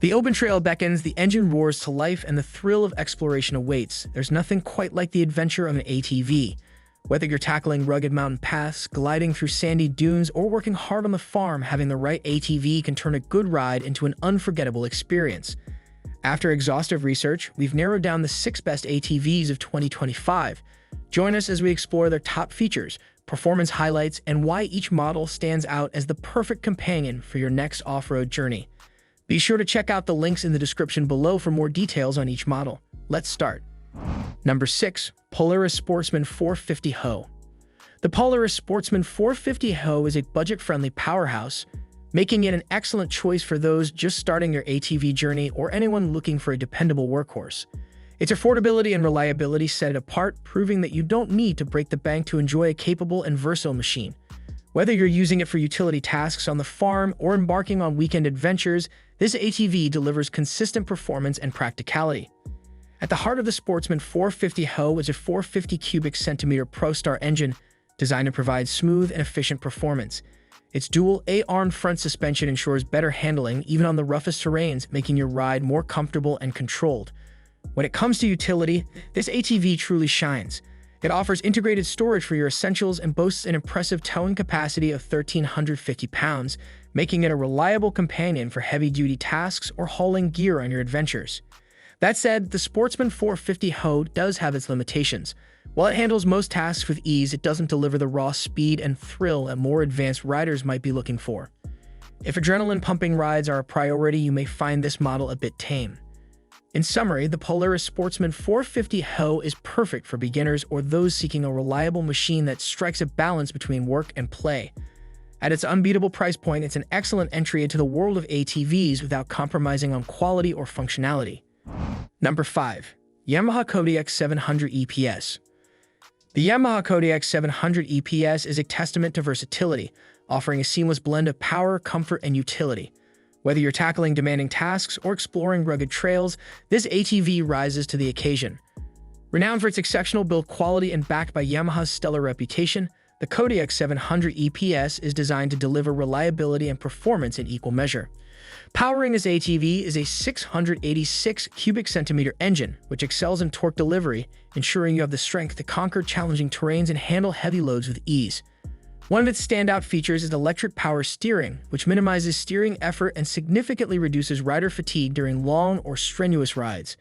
The open trail beckons, the engine roars to life, and the thrill of exploration awaits. There's nothing quite like the adventure of an ATV. Whether you're tackling rugged mountain paths, gliding through sandy dunes, or working hard on the farm, having the right ATV can turn a good ride into an unforgettable experience. After exhaustive research, we've narrowed down the 6 best ATVs of 2025. Join us as we explore their top features, performance highlights, and why each model stands out as the perfect companion for your next off-road journey. Be sure to check out the links in the description below for more details on each model. Let's start. Number 6. Polaris Sportsman 450 Ho. The Polaris Sportsman 450 Ho is a budget-friendly powerhouse, making it an excellent choice for those just starting their ATV journey or anyone looking for a dependable workhorse. Its affordability and reliability set it apart, proving that you don't need to break the bank to enjoy a capable and versatile machine. Whether you're using it for utility tasks on the farm or embarking on weekend adventures, this ATV delivers consistent performance and practicality. At the heart of the Sportsman 450 Ho is a 450 cubic centimeter ProStar engine designed to provide smooth and efficient performance. Its dual A-arm front suspension ensures better handling even on the roughest terrains, making your ride more comfortable and controlled. When it comes to utility, this ATV truly shines. It offers integrated storage for your essentials and boasts an impressive towing capacity of 1,350 pounds, making it a reliable companion for heavy-duty tasks or hauling gear on your adventures. That said, the Sportsman 450 Ho does have its limitations. While it handles most tasks with ease, it doesn't deliver the raw speed and thrill that more advanced riders might be looking for. If adrenaline-pumping rides are a priority, you may find this model a bit tame. In summary, the Polaris Sportsman 450 Ho is perfect for beginners or those seeking a reliable machine that strikes a balance between work and play. At its unbeatable price point, it's an excellent entry into the world of ATVs without compromising on quality or functionality. Number 5. Yamaha Kodiak 700 EPS. The Yamaha Kodiak 700 EPS is a testament to versatility, offering a seamless blend of power, comfort, and utility. Whether you're tackling demanding tasks or exploring rugged trails, this ATV rises to the occasion. Renowned for its exceptional build quality and backed by Yamaha's stellar reputation, the Kodiak 700 EPS is designed to deliver reliability and performance in equal measure. Powering this ATV is a 686 cubic centimeter engine, which excels in torque delivery, ensuring you have the strength to conquer challenging terrains and handle heavy loads with ease. One of its standout features is electric power steering, which minimizes steering effort and significantly reduces rider fatigue during long or strenuous rides.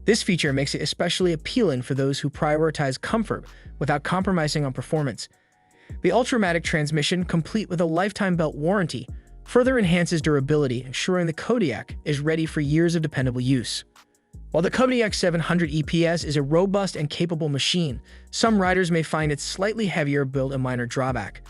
This feature makes it especially appealing for those who prioritize comfort without compromising on performance. The Ultramatic transmission, complete with a lifetime belt warranty, further enhances durability, ensuring the Kodiak is ready for years of dependable use. While the Kodiak 700 EPS is a robust and capable machine, some riders may find its slightly heavier build a minor drawback.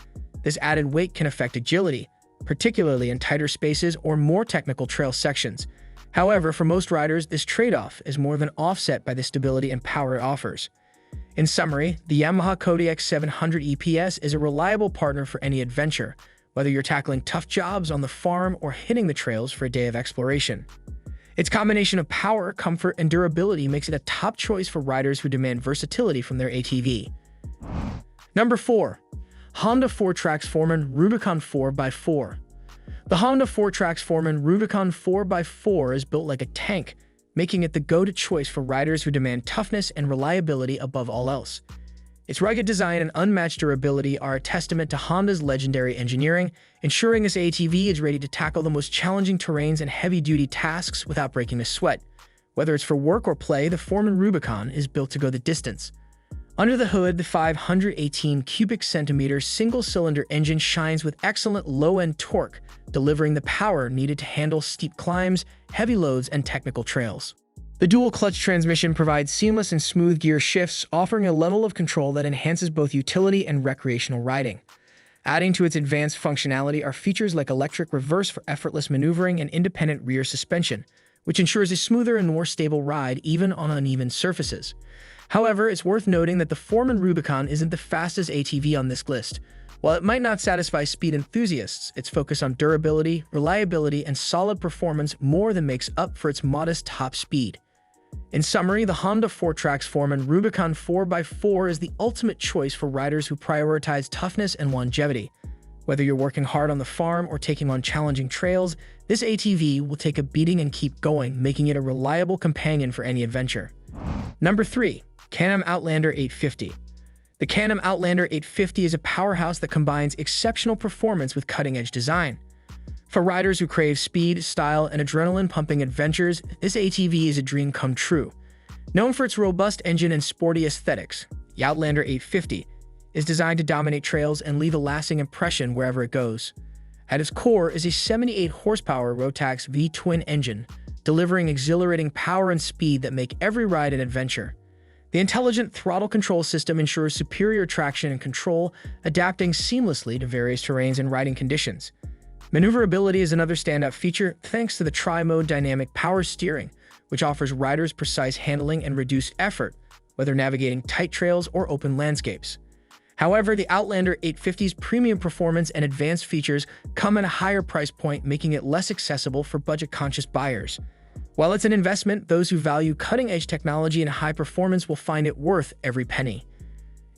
This added weight can affect agility, particularly in tighter spaces or more technical trail sections. However, for most riders, this trade-off is more than offset by the stability and power it offers. In summary, the Yamaha Kodiak 700 EPS is a reliable partner for any adventure, whether you're tackling tough jobs on the farm or hitting the trails for a day of exploration. Its combination of power, comfort, and durability makes it a top choice for riders who demand versatility from their ATV. Number 4. Honda FourTrax Foreman Rubicon 4x4. The Honda FourTrax Foreman Rubicon 4x4 is built like a tank, making it the go-to choice for riders who demand toughness and reliability above all else. Its rugged design and unmatched durability are a testament to Honda's legendary engineering, ensuring this ATV is ready to tackle the most challenging terrains and heavy-duty tasks without breaking a sweat. Whether it's for work or play, the Foreman Rubicon is built to go the distance. Under the hood, the 518 cubic centimeter single-cylinder engine shines with excellent low-end torque, delivering the power needed to handle steep climbs, heavy loads, and technical trails. The dual-clutch transmission provides seamless and smooth gear shifts, offering a level of control that enhances both utility and recreational riding. Adding to its advanced functionality are features like electric reverse for effortless maneuvering and independent rear suspension, which ensures a smoother and more stable ride even on uneven surfaces. However, it's worth noting that the Foreman Rubicon isn't the fastest ATV on this list. While it might not satisfy speed enthusiasts, its focus on durability, reliability, and solid performance more than makes up for its modest top speed. In summary, the Honda FourTrax Foreman Rubicon 4x4 is the ultimate choice for riders who prioritize toughness and longevity. Whether you're working hard on the farm or taking on challenging trails, this ATV will take a beating and keep going, making it a reliable companion for any adventure. Number 3. Can-Am Outlander 850. The Can-Am Outlander 850 is a powerhouse that combines exceptional performance with cutting-edge design. For riders who crave speed, style, and adrenaline-pumping adventures, this ATV is a dream come true. Known for its robust engine and sporty aesthetics, the Outlander 850 is designed to dominate trails and leave a lasting impression wherever it goes. At its core is a 78-horsepower Rotax V-twin engine, delivering exhilarating power and speed that make every ride an adventure. The intelligent throttle control system ensures superior traction and control, adapting seamlessly to various terrains and riding conditions. Maneuverability is another standout feature thanks to the tri-mode dynamic power steering, which offers riders precise handling and reduced effort, whether navigating tight trails or open landscapes. However, the Outlander 850's premium performance and advanced features come at a higher price point, making it less accessible for budget-conscious buyers. While it's an investment, those who value cutting-edge technology and high performance will find it worth every penny.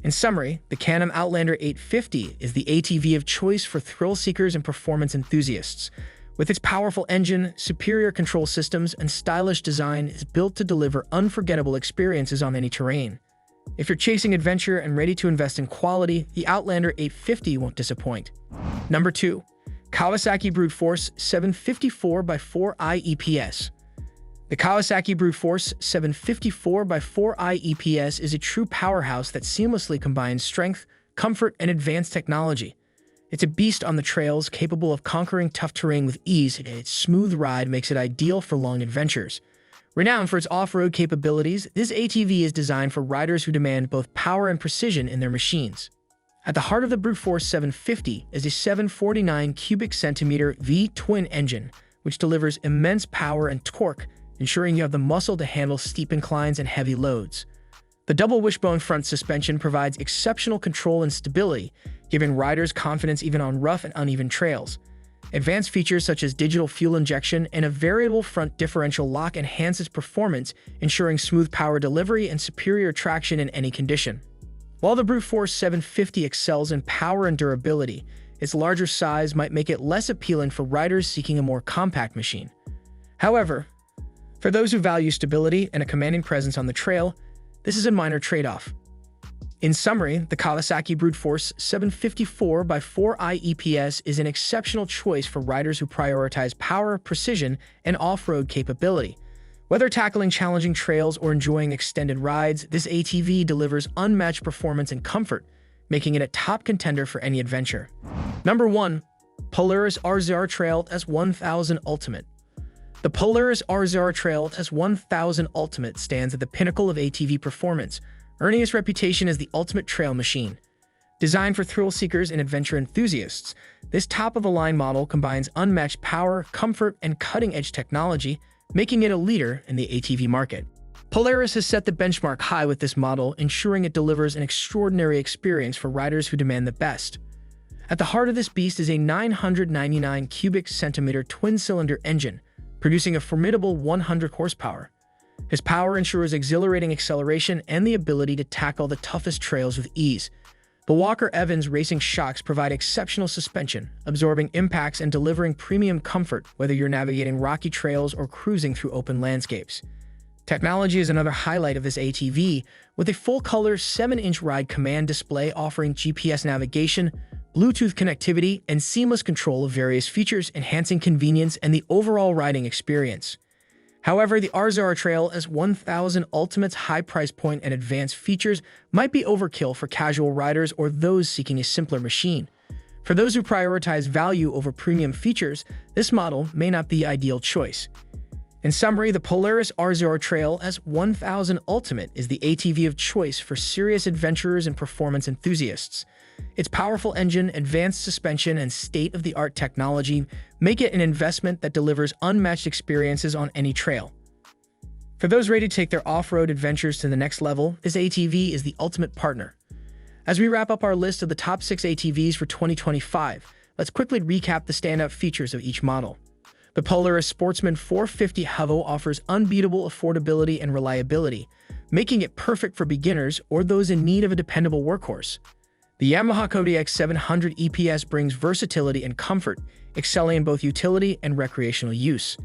In summary, the Can-Am Outlander 850 is the ATV of choice for thrill seekers and performance enthusiasts. With its powerful engine, superior control systems, and stylish design, it's built to deliver unforgettable experiences on any terrain. If you're chasing adventure and ready to invest in quality, the Outlander 850 won't disappoint. Number 2. Kawasaki Brute Force 754x4i EPS. The Kawasaki Brute Force 754x4i EPS is a true powerhouse that seamlessly combines strength, comfort, and advanced technology. It's a beast on the trails, capable of conquering tough terrain with ease, and its smooth ride makes it ideal for long adventures. Renowned for its off-road capabilities, this ATV is designed for riders who demand both power and precision in their machines. At the heart of the Brute Force 750 is a 749 cubic centimeter V-twin engine, which delivers immense power and torque, ensuring you have the muscle to handle steep inclines and heavy loads. The double wishbone front suspension provides exceptional control and stability, giving riders confidence even on rough and uneven trails. Advanced features such as digital fuel injection and a variable front differential lock enhance its performance, ensuring smooth power delivery and superior traction in any condition. While the Brute Force 750 excels in power and durability, its larger size might make it less appealing for riders seeking a more compact machine. However, for those who value stability and a commanding presence on the trail, this is a minor trade-off. In summary, the Kawasaki Brute Force 754x4i EPS is an exceptional choice for riders who prioritize power, precision, and off-road capability. Whether tackling challenging trails or enjoying extended rides, this ATV delivers unmatched performance and comfort, making it a top contender for any adventure. Number 1. Polaris RZR Trail S1000 Ultimate. The Polaris RZR Trail S1000 Ultimate stands at the pinnacle of ATV performance, earning its reputation as the ultimate trail machine. Designed for thrill seekers and adventure enthusiasts, this top-of-the-line model combines unmatched power, comfort, and cutting-edge technology, making it a leader in the ATV market. Polaris has set the benchmark high with this model, ensuring it delivers an extraordinary experience for riders who demand the best. At the heart of this beast is a 999 cubic centimeter twin-cylinder engine, producing a formidable 100 horsepower. His power ensures exhilarating acceleration and the ability to tackle the toughest trails with ease. The Walker Evans racing shocks provide exceptional suspension, absorbing impacts and delivering premium comfort whether you're navigating rocky trails or cruising through open landscapes. Technology is another highlight of this ATV, with a full-color 7-inch ride command display offering GPS navigation, Bluetooth connectivity, and seamless control of various features, enhancing convenience and the overall riding experience. However, the RZR Trail S1000 Ultimate's high price point and advanced features might be overkill for casual riders or those seeking a simpler machine. For those who prioritize value over premium features, this model may not be the ideal choice. In summary, the Polaris RZR Trail S1000 Ultimate is the ATV of choice for serious adventurers and performance enthusiasts. Its powerful engine, advanced suspension, and state-of-the-art technology make it an investment that delivers unmatched experiences on any trail. For those ready to take their off-road adventures to the next level, this ATV is the ultimate partner. As we wrap up our list of the top 6 ATVs for 2025, let's quickly recap the standout features of each model. The Polaris Sportsman 450 HUVO offers unbeatable affordability and reliability, making it perfect for beginners or those in need of a dependable workhorse. The Yamaha Kodiak 700 EPS brings versatility and comfort, excelling in both utility and recreational use.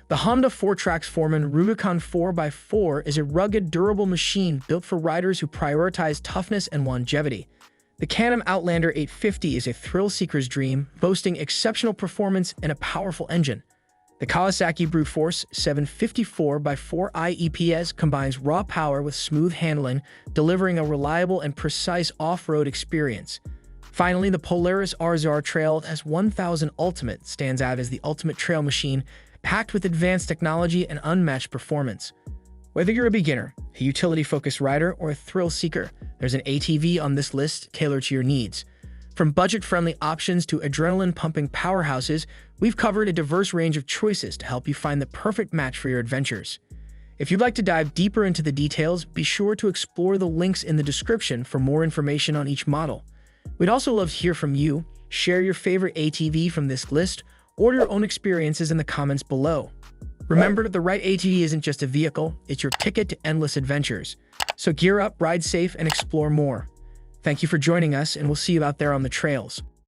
The Honda FourTrax Foreman Rubicon 4x4 is a rugged, durable machine built for riders who prioritize toughness and longevity. The Can-Am Outlander 850 is a thrill-seeker's dream, boasting exceptional performance and a powerful engine. The Kawasaki Brute Force 754x4i EPS combines raw power with smooth handling, delivering a reliable and precise off-road experience. Finally, the Polaris RZR Trail S 1000 stands out as the ultimate trail machine, packed with advanced technology and unmatched performance. Whether you're a beginner, a utility-focused rider, or a thrill-seeker, there's an ATV on this list tailored to your needs. From budget-friendly options to adrenaline-pumping powerhouses, we've covered a diverse range of choices to help you find the perfect match for your adventures. If you'd like to dive deeper into the details, be sure to explore the links in the description for more information on each model. We'd also love to hear from you. Share your favorite ATV from this list, or your own experiences in the comments below. Remember, the right ATV isn't just a vehicle, it's your ticket to endless adventures. So gear up, ride safe, and explore more. Thank you for joining us, and we'll see you out there on the trails.